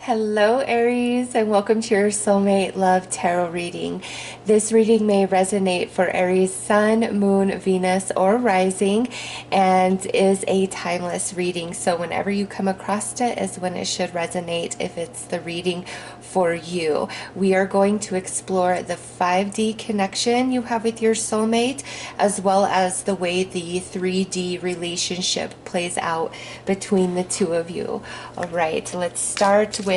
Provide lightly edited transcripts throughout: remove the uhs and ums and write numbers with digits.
Hello, Aries, and welcome to your Soulmate Love Tarot reading. This reading may resonate for Aries Sun, Moon, Venus, or Rising, and is a timeless reading. So whenever you come across it is when it should resonate if it's the reading for you. We are going to explore the 5D connection you have with your soulmate, as well as the way the 3D relationship plays out between the two of you. All right, let's start with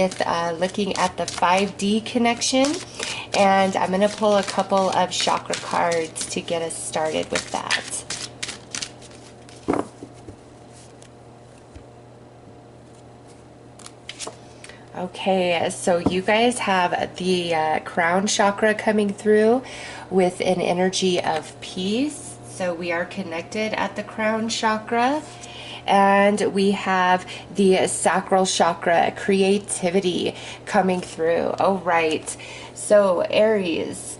looking at the 5D connection, and I'm going to pull a couple of chakra cards to get us started with that. Okay, so you guys have the crown chakra coming through with an energy of peace. So we are connected at the crown chakra. And we have the sacral chakra, creativity, coming through. All right. So Aries,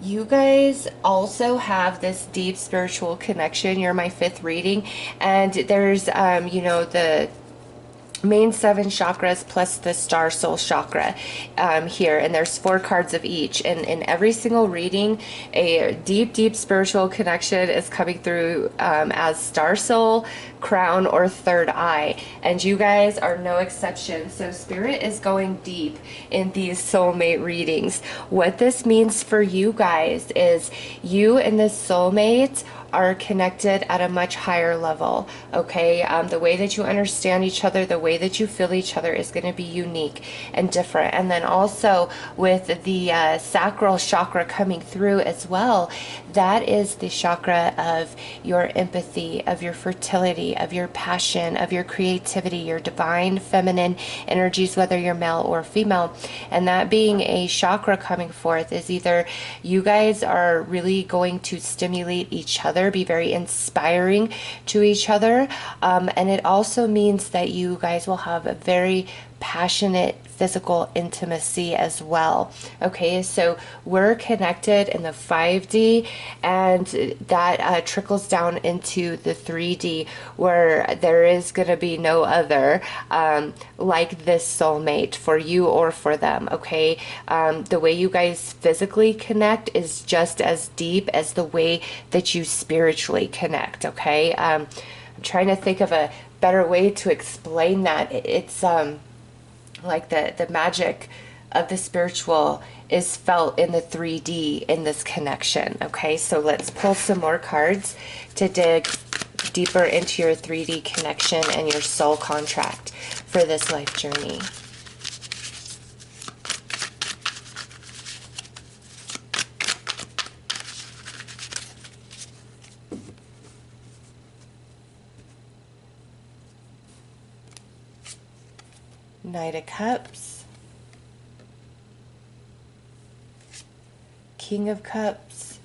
you guys also have this deep spiritual connection. You're my fifth reading. And there's, the main 7 chakras plus the star soul chakra here, and there's 4 cards of each, and in every single reading a deep spiritual connection is coming through as star soul, crown, or third eye, and you guys are no exception. So spirit is going deep in these soulmate readings. What this means for you guys is you and this soulmate are connected at a much higher level, okay? The way that you understand each other, the way that you feel each other is going to be unique and different. And then also with the sacral chakra coming through as well, that is the chakra of your empathy, of your fertility, of your passion, of your creativity, your divine feminine energies, whether you're male or female. And that being a chakra coming forth is either you guys are really going to stimulate each other, be very inspiring to each other, and it also means that you guys will have a very passionate physical intimacy as well. Okay, so we're connected in the 5D, and that trickles down into the 3D, where there is going to be no other like this soulmate for you or for them. Okay, the way you guys physically connect is just as deep as the way that you spiritually connect. Okay, I'm trying to think of a better way to explain that. It's like the magic of the spiritual is felt in the 3D in this connection. Okay, so let's pull some more cards to dig deeper into your 3D connection and your soul contract for this life journey. Knight of Cups, King of Cups.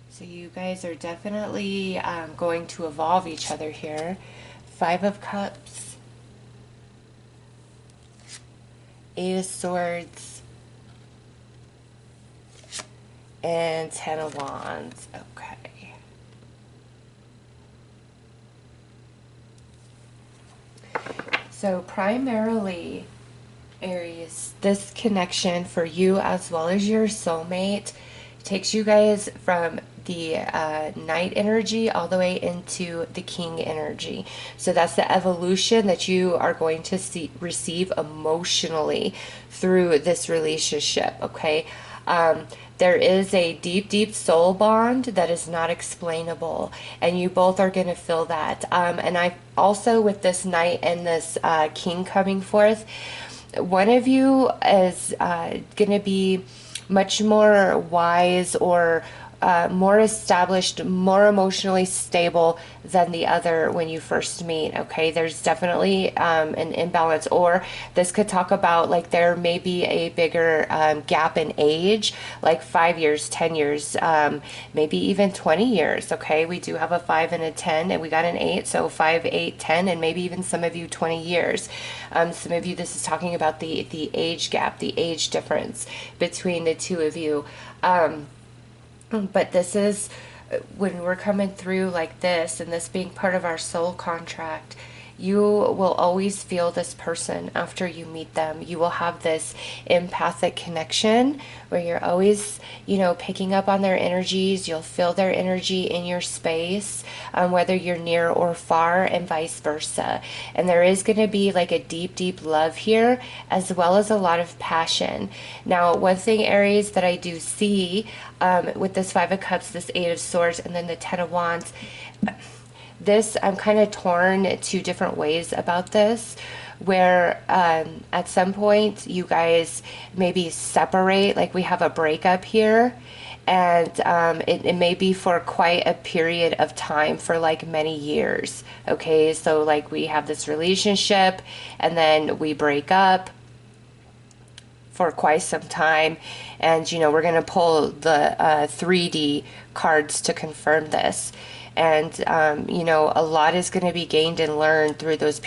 So you guys are definitely going to evolve each other here. 5 of Cups, 8 of Swords, and 10 of Wands. Okay. So primarily, Aries, this connection for you as well as your soulmate takes you guys from the Knight energy all the way into the King energy. So that's the evolution that you are going to receive emotionally through this relationship, okay? There is a deep soul bond that is not explainable, and you both are going to feel that. And I also, with this Knight and this King coming forth, one of you is going to be much more wise or more established, more emotionally stable than the other when you first meet. Okay, there's definitely an imbalance, or this could talk about like there may be a bigger gap in age, like 5 years, 10 years, maybe even 20 years. Okay, we do have a 5 and a 10, and we got an 8, so 5, 8, 10, and maybe even some of you 20 years. Some of you, this is talking about the age gap, the age difference between the two of you. But this is when we're coming through like this, and this being part of our soul contract, you will always feel this person after you meet them. You will have this empathic connection where you're always, picking up on their energies. You'll feel their energy in your space, whether you're near or far, and vice versa. And there is going to be like a deep, deep love here, as well as a lot of passion. Now, one thing, Aries, that I do see with this Five of Cups, this Eight of Swords, and then the Ten of Wands, this, I'm kind of torn two different ways about this, where at some point you guys maybe separate, like we have a breakup here, and it may be for quite a period of time, for like many years. Okay, so like we have this relationship and then we break up for quite some time, and we're going to pull the 3D cards to confirm this. And a lot is going to be gained and learned through those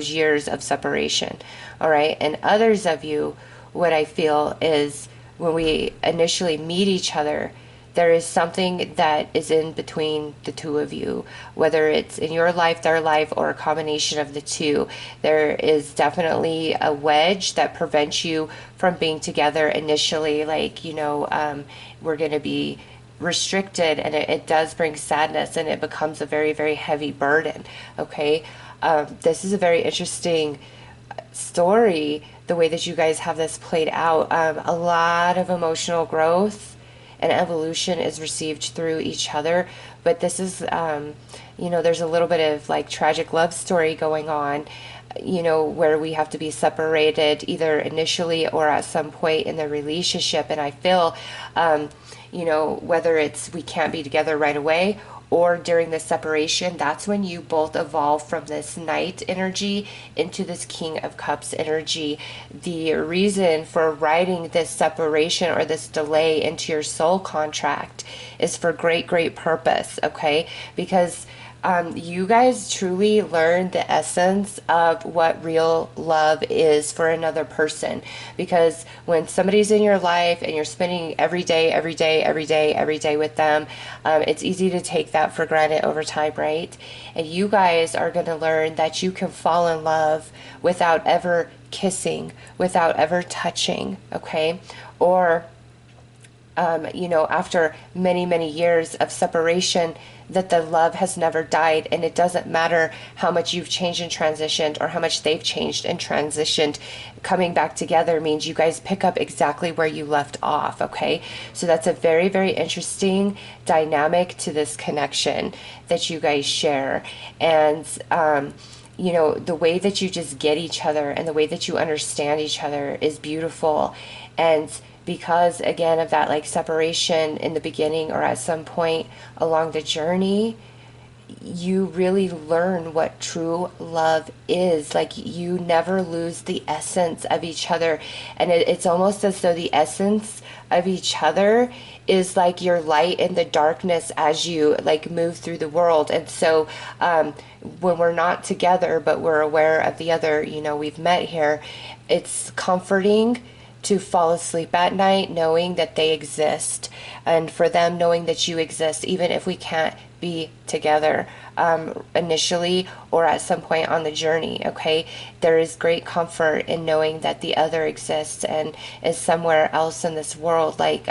years of separation. All right, and others of you, what I feel is when we initially meet each other, there is something that is in between the two of you, whether it's in your life, their life, or a combination of the two. There is definitely a wedge that prevents you from being together initially. Like, we're going to be restricted, and it does bring sadness, and it becomes a very, very heavy burden. Okay, this is a very interesting story, the way that you guys have this played out. A lot of emotional growth and evolution is received through each other, but this is there's a little bit of like tragic love story going on, where we have to be separated either initially or at some point in the relationship. And I feel whether it's we can't be together right away or during the separation, that's when you both evolve from this Knight energy into this King of Cups energy. The reason for writing this separation or this delay into your soul contract is for great, great purpose, okay? Because you guys truly learn the essence of what real love is for another person. Because when somebody's in your life and you're spending every day with them, it's easy to take that for granted over time, right? And you guys are going to learn that you can fall in love without ever kissing, without ever touching, okay? Or after many, many years of separation, that the love has never died. And it doesn't matter how much you've changed and transitioned, or how much they've changed and transitioned. Coming back together means you guys pick up exactly where you left off, okay? So that's a very, very interesting dynamic to this connection that you guys share. And the way that you just get each other and the way that you understand each other is beautiful. And because, again, of that like separation in the beginning or at some point along the journey, you really learn what true love is. Like, you never lose the essence of each other. And it's almost as though the essence of each other is like your light in the darkness as you like move through the world. And so when we're not together but we're aware of the other, we've met here, it's comforting to fall asleep at night knowing that they exist, and for them knowing that you exist, even if we can't be together initially or at some point on the journey, okay? There is great comfort in knowing that the other exists and is somewhere else in this world. Like,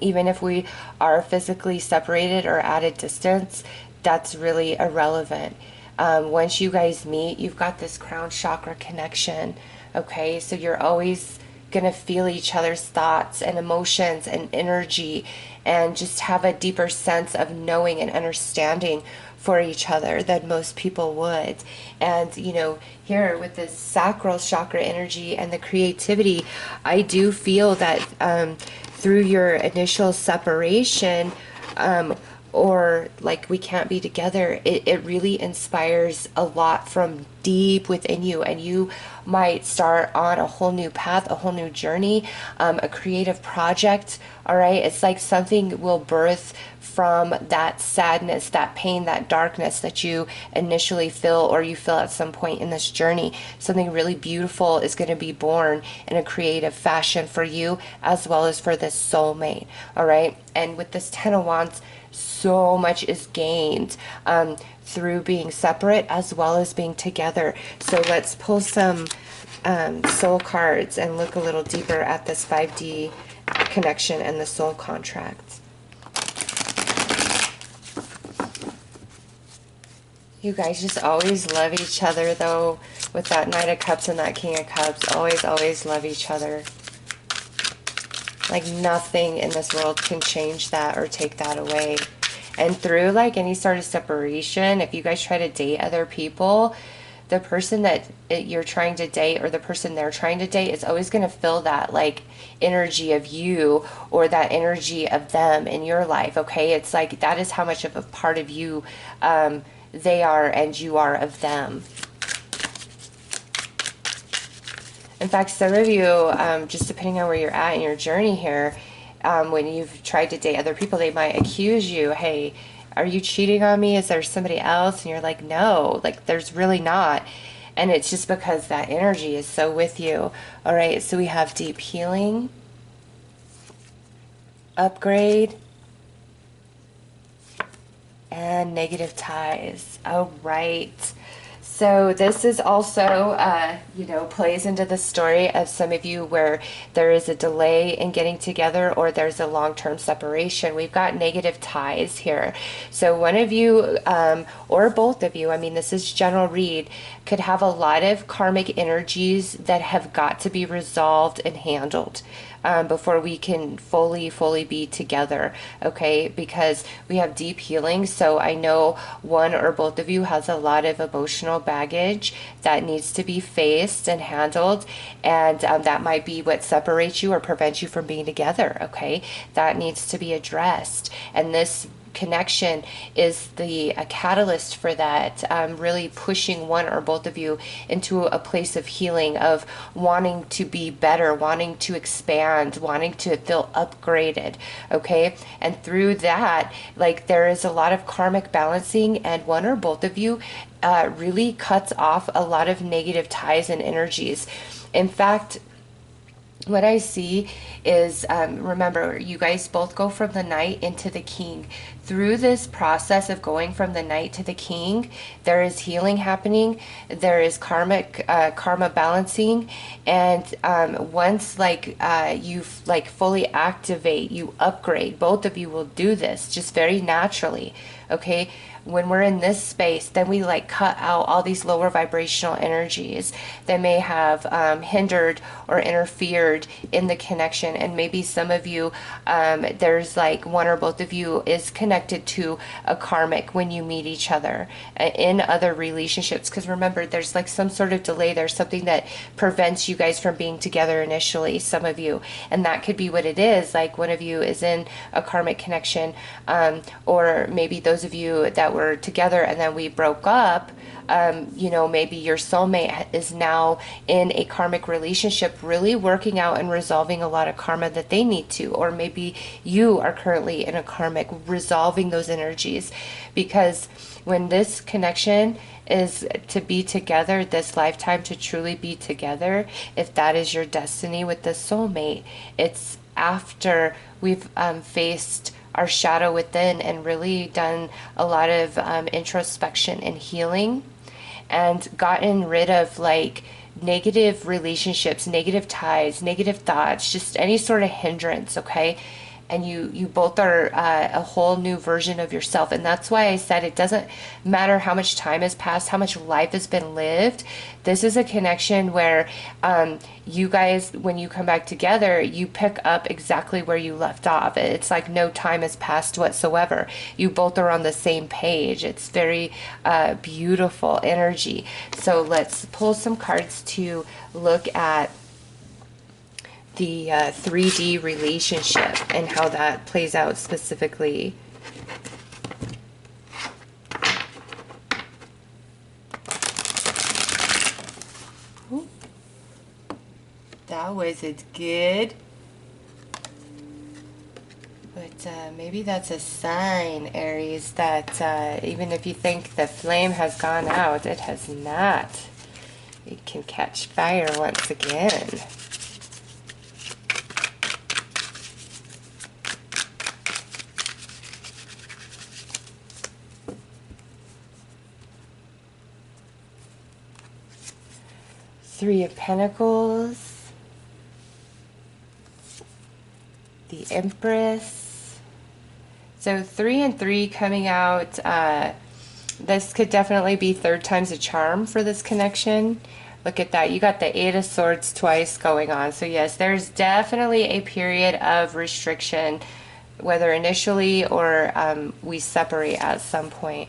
even if we are physically separated or at a distance, that's really irrelevant. Once you guys meet, you've got this crown chakra connection, okay? So you're always going to feel each other's thoughts and emotions and energy, and just have a deeper sense of knowing and understanding for each other than most people would. And here with this sacral chakra energy and the creativity, I do feel that through your initial separation, or like we can't be together, it really inspires a lot from deep within you, and you might start on a whole new path, a whole new journey, a creative project. All right, it's like something will birth from that sadness, that pain, that darkness that you initially feel, or you feel at some point in this journey. Something really beautiful is going to be born in a creative fashion for you, as well as for this soulmate. All right, and with this Ten of Wands, so much is gained through being separate as well as being together. So let's pull some soul cards and look a little deeper at this 5D connection and the soul contract. You guys just always love each other, though, with that Knight of Cups and that King of Cups. Always, always love each other. Like nothing in this world can change that or take that away. And through like any sort of separation, if you guys try to date other people, the person that you're trying to date or the person they're trying to date is always going to feel that like energy of you or that energy of them in your life. Okay, it's like that is how much of a part of you they are and you are of them. In fact, some of you, just depending on where you're at in your journey here, when you've tried to date other people, they might accuse you, hey, are you cheating on me? Is there somebody else? And you're like, no, like there's really not. And it's just because that energy is so with you. All right, so we have deep healing, upgrade, and negative ties. All right. So this is also, you know, plays into the story of some of you where there is a delay in getting together or there's a long-term separation. We've got negative ties here. So one of you or both of you, I mean, this is general read, could have a lot of karmic energies that have got to be resolved and handled before we can fully be together, okay? Because we have deep healing, so I know one or both of you has a lot of emotional baggage that needs to be faced and handled, and that might be what separates you or prevents you from being together, okay? That needs to be addressed, and this connection is the catalyst for that, really pushing one or both of you into a place of healing, of wanting to be better, wanting to expand, wanting to feel upgraded, okay? And through that, like there is a lot of karmic balancing, and one or both of you really cuts off a lot of negative ties and energies. In fact, what I see is, remember, you guys both go from the Knight into the King. Through this process of going from the Knight to the King, there is healing happening. There is karma balancing, and once you like fully activate, you upgrade. Both of you will do this just very naturally. Okay. When we're in this space, then we like cut out all these lower vibrational energies that may have hindered or interfered in the connection. And maybe some of you, there's like one or both of you is connected to a karmic when you meet each other in other relationships. Because remember, there's like some sort of delay. There's something that prevents you guys from being together initially, some of you. And that could be what it is. Like one of you is in a karmic connection, or maybe those of you that were together and then we broke up, you know, maybe your soulmate is now in a karmic relationship, really working out and resolving a lot of karma that they need to, or maybe you are currently in a karmic resolving those energies. Because when this connection is to be together this lifetime, to truly be together, if that is your destiny with the soulmate, it's after we've faced our shadow within and really done a lot of introspection and healing, and gotten rid of like negative relationships, negative ties, negative thoughts, just any sort of hindrance, okay? And you both are a whole new version of yourself. And that's why I said it doesn't matter how much time has passed, how much life has been lived. This is a connection where you guys, when you come back together, you pick up exactly where you left off. It's like no time has passed whatsoever. You both are on the same page. It's very beautiful energy. So let's pull some cards to look at the 3D relationship and how that plays out specifically. Ooh. That wasn't good. But maybe that's a sign, Aries, that even if you think the flame has gone out, it has not. It can catch fire once again. Three of Pentacles, the Empress. So 3 and 3 coming out. This could definitely be third time's a charm for this connection. Look at that. You got the Eight of Swords twice going on. So yes, there's definitely a period of restriction, whether initially or we separate at some point.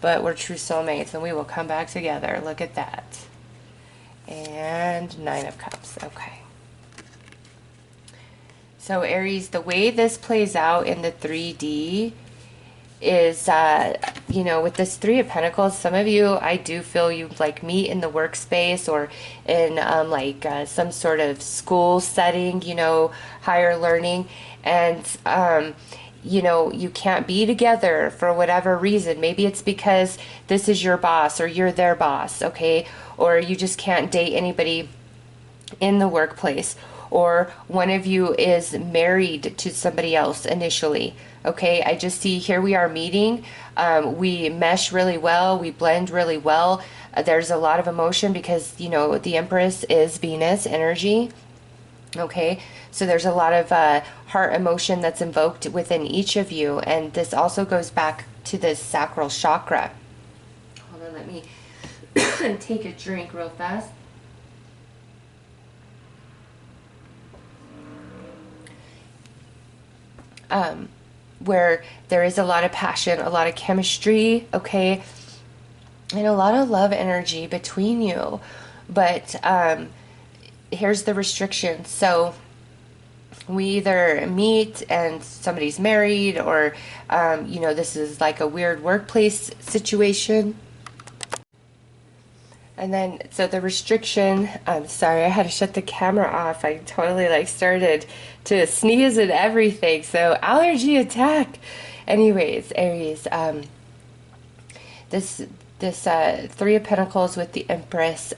But we're true soulmates and we will come back together. Look at that. And Nine of Cups. Okay. So Aries, the way this plays out in the 3D is, you know, with this Three of Pentacles, some of you, I do feel you like meet in the workspace or in some sort of school setting, you know, higher learning, and you know, you can't be together for whatever reason. Maybe it's because this is your boss or you're their boss, okay? Or you just can't date anybody in the workplace, or one of you is married to somebody else initially. Okay, I just see here we are meeting. We mesh really well. We blend really well. There's a lot of emotion because, you know, the Empress is Venus energy. Okay, so there's a lot of heart emotion that's invoked within each of you. And this also goes back to the sacral chakra. Hold on, let me take a drink real fast. Where there is a lot of passion, a lot of chemistry, okay, and a lot of love energy between you. But here's the restriction. So we either meet and somebody's married, or you know, this is like a weird workplace situation. And then, so the restriction, I'm sorry, I had to shut the camera off. I totally like started to sneeze and everything. So allergy attack. Anyways, Aries, this Three of Pentacles with the Empress,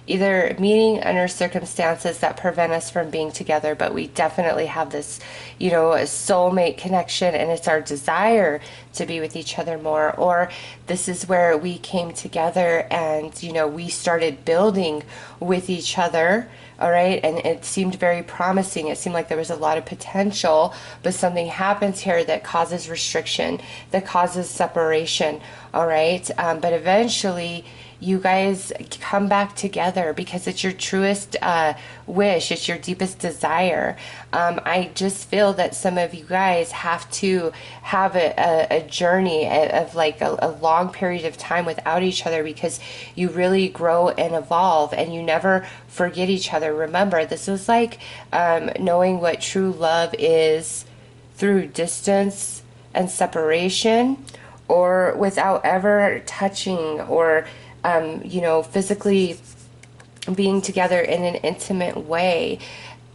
either meeting under circumstances that prevent us from being together, but we definitely have this, you know, a soulmate connection, and it's our desire to be with each other more. Or this is where we came together and, you know, we started building with each other. All right, and it seemed very promising. It seemed like there was a lot of potential, but something happens here that causes restriction, that causes separation. All right, but eventually you guys come back together because it's your truest wish, it's your deepest desire. I just feel that some of you guys have to have a journey of like a long period of time without each other, because you really grow and evolve and you never forget each other. Remember, this is like knowing what true love is through distance and separation, or without ever touching or you know, physically being together in an intimate way.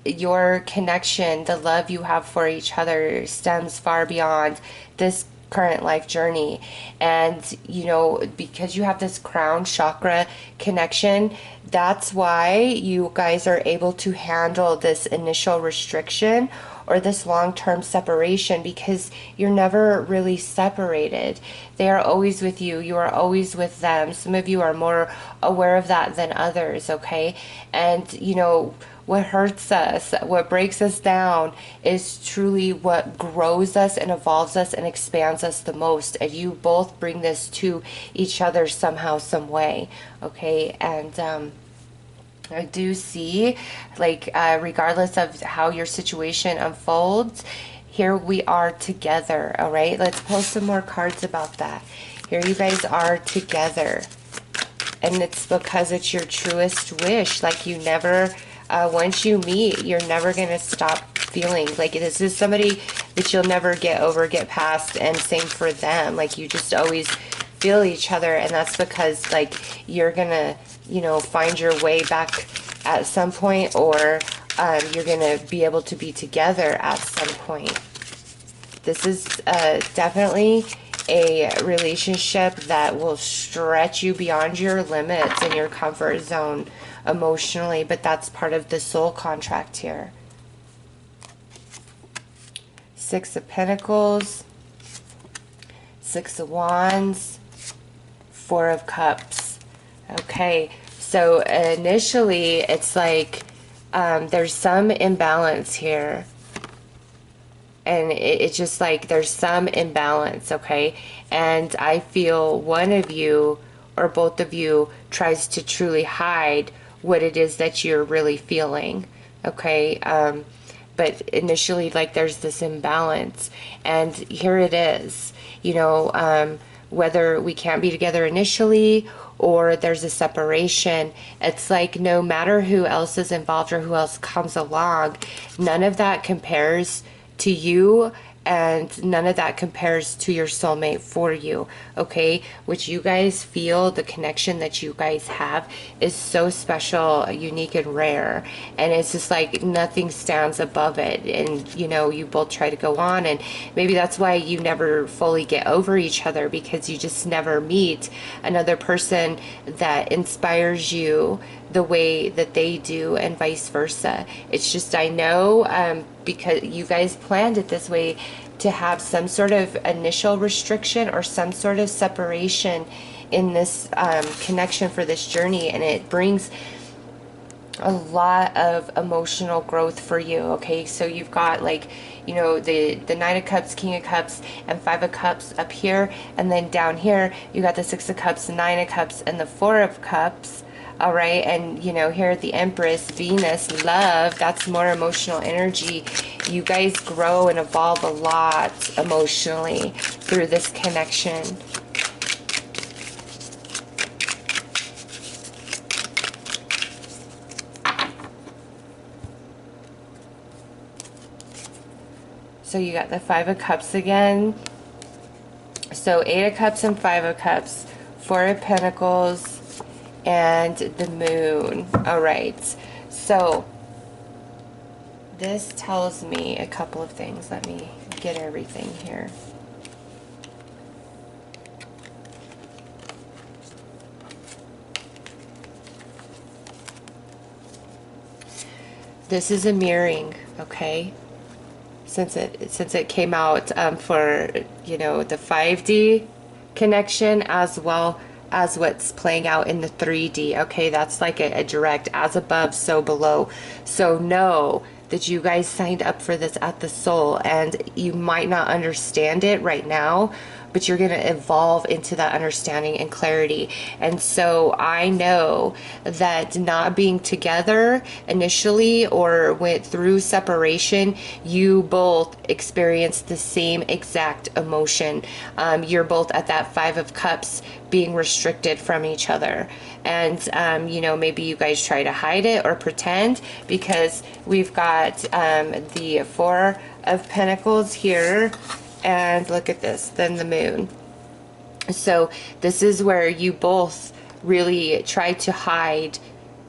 Your connection, the love you have for each other, stems far beyond this current life journey. And you know, because you have this crown chakra connection, that's why you guys are able to handle this initial restriction or this long-term separation, because you're never really separated. They are always with you. You are always with them. Some of you are more aware of that than others, okay? And you know, what hurts us, what breaks us down, is truly what grows us and evolves us and expands us the most. And you both bring this to each other somehow, some way, okay? And I do see, like, regardless of how your situation unfolds, here we are together, all right? Let's pull some more cards about that. Here you guys are together. And it's because it's your truest wish. Like, you never, once you meet, you're never going to stop feeling. Like, this is somebody that you'll never get over, get past, and same for them. Like, you just always feel each other, and that's because, like, you're going to, you know, find your way back at some point, or you're going to be able to be together at some point. This is definitely a relationship that will stretch you beyond your limits and your comfort zone emotionally, but that's part of the soul contract here. Six of Pentacles, Six of Wands, Four of Cups. Okay, So initially, it's like there's some imbalance here. And it's just like there's some imbalance, okay? And I feel one of you or both of you tries to truly hide what it is that you're really feeling, okay? But initially, like, there's this imbalance, and here it is, you know, whether we can't be together initially or there's a separation, it's like no matter who else is involved or who else comes along, none of that compares to you, and none of that compares to your soulmate for you, okay? Which you guys feel, the connection that you guys have is so special, unique, and rare, and it's just like nothing stands above it. And you know, you both try to go on, and maybe that's why you never fully get over each other, because you just never meet another person that inspires you the way that they do, and vice versa. It's just, I know, because you guys planned it this way, to have some sort of initial restriction or some sort of separation in this connection for this journey, and it brings a lot of emotional growth for you, okay? So you've got, like, you know, the Nine of Cups, King of Cups, and Five of Cups up here, and then down here you got the Six of Cups, Nine of Cups, and the Four of Cups. All right, and you know, here the Empress, Venus, love, that's more emotional energy. You guys grow and evolve a lot emotionally through this connection. So you got the Five of Cups again. So Eight of Cups and Five of Cups, Four of Pentacles, and the Moon. All right, so this tells me a couple of things. Let me get everything here. This is a mirroring, okay? Since it came out for, you know, the 5D connection, as well as what's playing out in the 3D, okay? That's like a direct, as above, so below. So know that you guys signed up for this at the soul, and you might not understand it right now, but you're going to evolve into that understanding and clarity. And so I know that not being together initially or went through separation, you both experienced the same exact emotion. You're both at that Five of Cups, being restricted from each other. And you know, maybe you guys try to hide it or pretend, because we've got the Four of Pentacles here, and look at this, then the Moon. So this is where you both really try to hide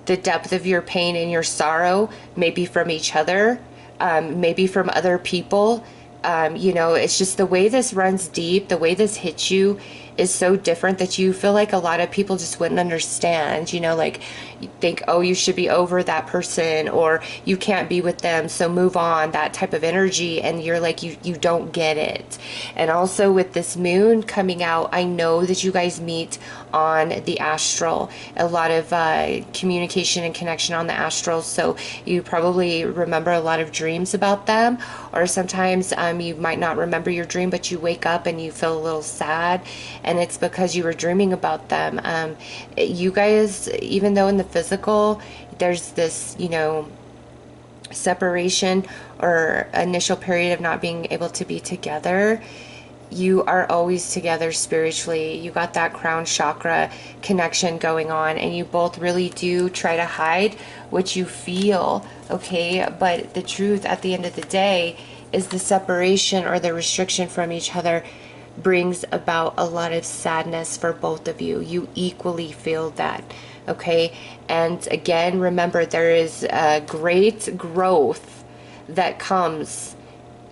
the depth of your pain and your sorrow, maybe from each other, maybe from other people. You know, it's just the way this runs deep, the way this hits you is so different that you feel like a lot of people just wouldn't understand. You know, like, you think, oh, you should be over that person, or you can't be with them, so move on, that type of energy. And you're like, you don't get it. And also with this Moon coming out, I know that you guys meet on the astral, a lot of communication and connection on the astral. So you probably remember a lot of dreams about them, or sometimes you might not remember your dream, but you wake up and you feel a little sad, and it's because you were dreaming about them. You guys, even though in the physical there's this, you know, separation or initial period of not being able to be together, you are always together spiritually. You got that crown chakra connection going on, and you both really do try to hide what you feel, okay? But the truth at the end of the day is the separation or the restriction from each other brings about a lot of sadness for both of you. You equally feel that, okay? And again, remember, there is a great growth that comes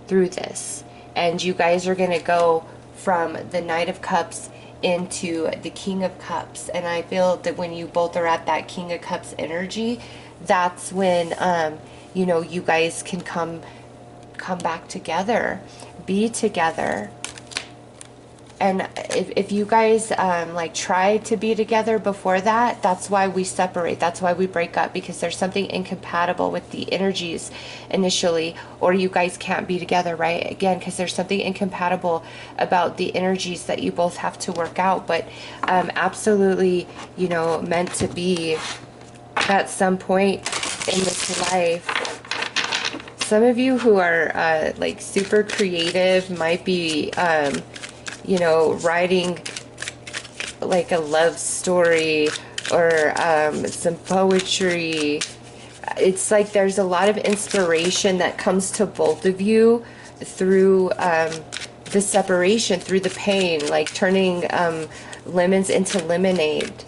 through this. And you guys are going to go from the Knight of Cups into the King of Cups. And I feel that when you both are at that King of Cups energy, that's when, you know, you guys can come back together, be together. And if you guys like try to be together before that, that's why we separate. That's why we break up, because there's something incompatible with the energies initially, or you guys can't be together, right? Again, because there's something incompatible about the energies that you both have to work out. But absolutely, you know, meant to be at some point in this life. Some of you who are like super creative might be you know, writing like a love story or some poetry. It's like there's a lot of inspiration that comes to both of you through the separation, through the pain, like turning lemons into lemonade.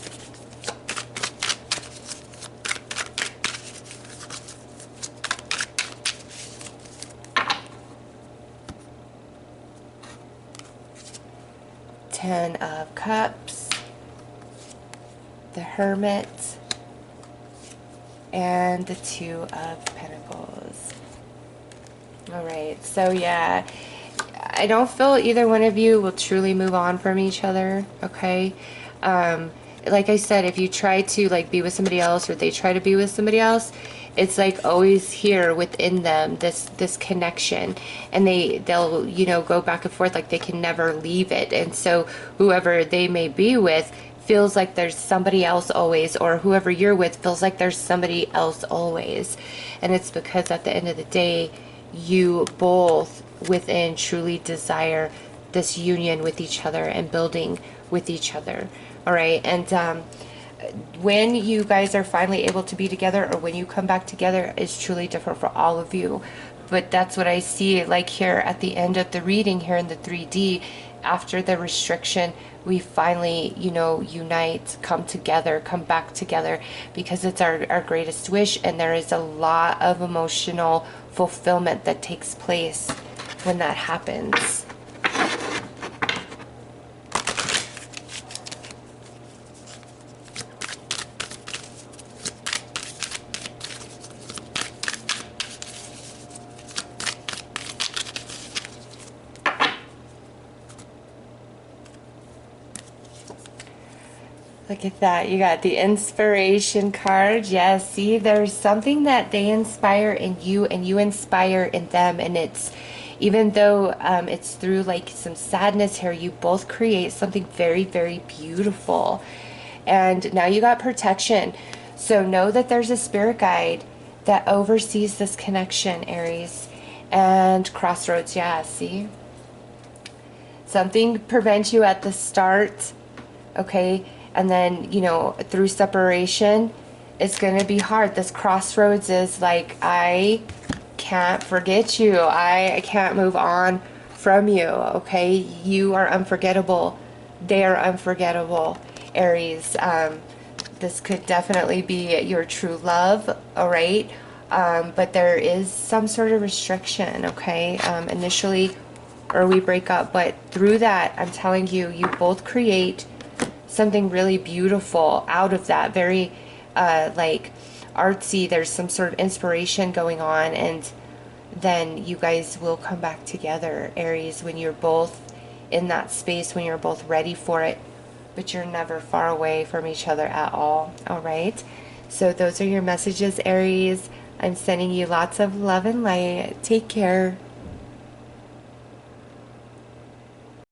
Ten of Cups, the Hermit, and the Two of Pentacles. All right, so yeah, I don't feel either one of you will truly move on from each other, okay? Like I said, if you try to like be with somebody else, or they try to be with somebody else, it's like always here within them, this connection, and they'll you know, go back and forth, like they can never leave it. And so whoever they may be with feels like there's somebody else always, or whoever you're with feels like there's somebody else always. And it's because at the end of the day, you both within truly desire this union with each other and building with each other. All right, and when you guys are finally able to be together, or when you come back together, is truly different for all of you. But that's what I see, like here at the end of the reading here in the 3D, after the restriction, we finally, you know, unite, come together, come back together, because it's our greatest wish. And there is a lot of emotional fulfillment that takes place when that happens. Look at that. You got the inspiration card. Yes, see, there's something that they inspire in you and you inspire in them. And it's, even though it's through like some sadness here, you both create something very, very beautiful. And now you got protection. So know that there's a spirit guide that oversees this connection, Aries. And crossroads, yeah, see? Something prevents you at the start, okay? And then, you know, through separation, it's going to be hard. This crossroads is like, I can't forget you. I can't move on from you, okay? You are unforgettable. They are unforgettable, Aries. This could definitely be your true love, all right? But there is some sort of restriction, okay? Initially, or we break up, but through that, I'm telling you, you both create something really beautiful out of that. Very like artsy. There's some sort of inspiration going on, and then you guys will come back together, Aries, when you're both in that space, when you're both ready for it, but you're never far away from each other at all. All right, so those are your messages, Aries. I'm sending you lots of love and light. Take care.